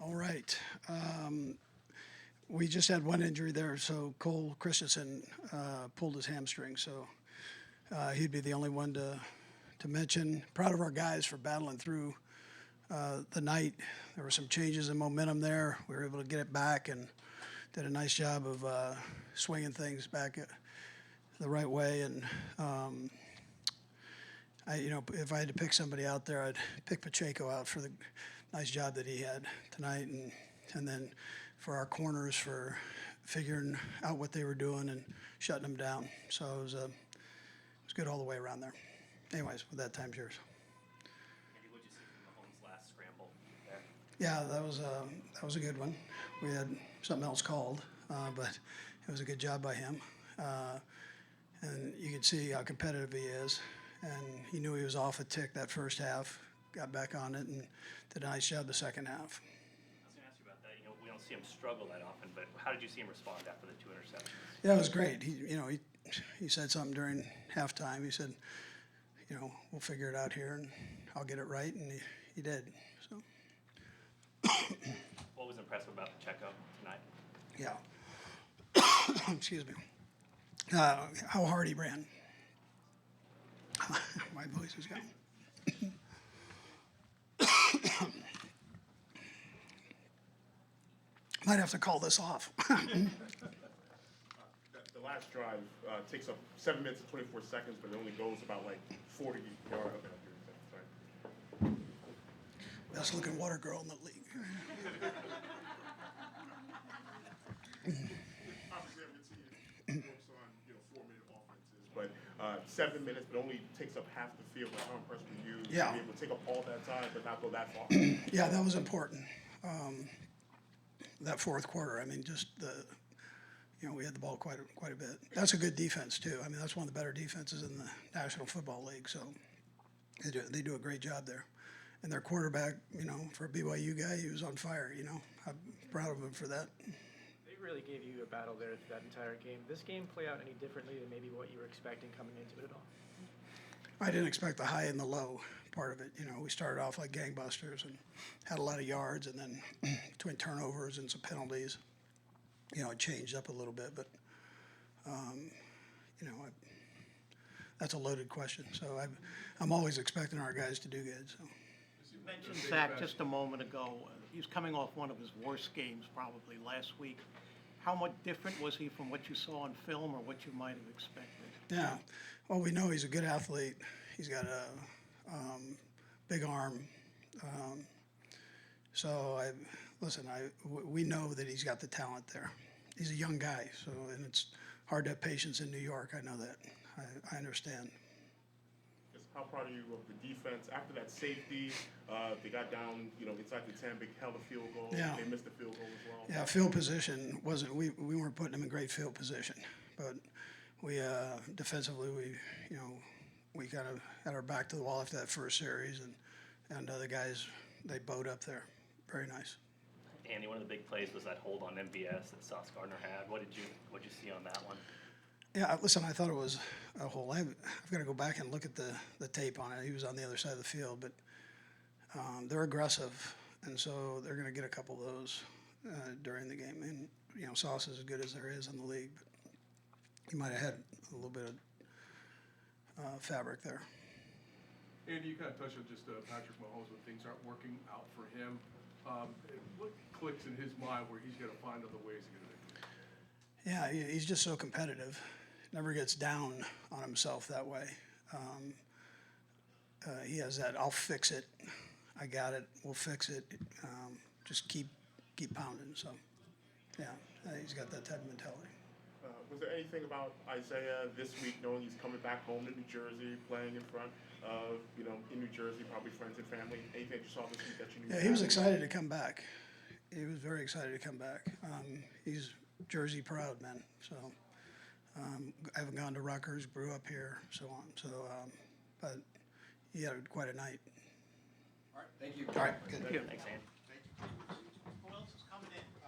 All right. We just had one injury there, so Cole Christensen pulled his hamstring, so he'd be the only one to mention. Proud of our guys for battling through the night. There were some changes in momentum there. We were able to get it back and did a nice job of swinging things back the right way. And if I had to pick somebody out there, I'd pick Pacheco out for the nice job that he had tonight, and then for our corners for figuring out what they were doing and shutting them down. So it was good all the way around there. Anyways, with that, time's yours. Andy, what did you see from Mahomes' last scramble there? Yeah, that was a good one. We had something else called, but it was a good job by him. And you could see how competitive he is. And he knew he was off a tick that first half, got back on it, and did a nice job the second half. I was going to ask you about that. We don't see him struggle that often, but how did you see him respond after the 2 interceptions? Yeah, it was great. He said something during halftime. He said, we'll figure it out here, and I'll get it right, and he did. So. What was impressive about Pacheco tonight? Yeah. Excuse me. How hard he ran. My voice is gone. Might have to call this off. The last drive takes up 7 minutes and 24 seconds, but it only goes about 40 yards. Okay, Best looking water girl in the league. obviously, I'm going to see you focus on 4-minute offenses, but 7 minutes, but only takes up half the field. How impressed with you? Yeah. To be able to take up all that time, but not go that far. Yeah, that was important. That fourth quarter, we had the ball quite a bit. That's a good defense too. That's one of the better defenses in the National Football League. So they do a great job there. And their quarterback, for a BYU guy, he was on fire. I'm proud of him for that. They really gave you a battle there that entire game. This game play out any differently than maybe what you were expecting coming into it at all? I didn't expect the high and the low part of it. We started off like gangbusters and had a lot of yards, and then between turnovers and some penalties, it changed up a little bit. But, that's a loaded question. So I'm always expecting our guys to do good. So. You mentioned Zach just a moment ago. He was coming off one of his worst games probably last week. How much different was he from what you saw on film or what you might have expected? Yeah. Well, we know he's a good athlete. He's got a big arm. We know that he's got the talent there. He's a young guy, and it's hard to have patience in New York. I know that. I understand. How proud are you of the defense? After that safety, they got down, inside the 10, held a field goal. Yeah. They missed the field goal as well. Yeah, field position wasn't. We weren't putting them in great field position, but we defensively we kind of had our back to the wall after that first series, and the guys, they bowed up there. Very nice. Andy, one of the big plays was that hold on MBS that Sauce Gardner had. What did you see on that one? Yeah, listen, I thought it was a hole. I've got to go back and look at the tape on it. He was on the other side of the field, but they're aggressive, and so they're going to get a couple of those during the game. And, Sauce is as good as there is in the league, but he might have had a little bit of fabric there. Andy, you kind of touched on just Patrick Mahomes when things aren't working out for him. What clicks in his mind where he's got to find other ways to get it? Yeah, he's just so competitive. Never gets down on himself that way. He has that, I'll fix it. I got it. We'll fix it. Just keep pounding. So, yeah, he's got that type of mentality. Was there anything about Isaiah this week, knowing he's coming back home to New Jersey, playing in front of, in New Jersey, probably friends and family? Anything that you saw this week that you knew? Yeah, he was excited to come back. He was very excited to come back. He's Jersey proud, man. So I haven't gone to Rutgers, grew up here, so on. So, but he had quite a night. All right, thank you. All right, good. Thanks, Andy.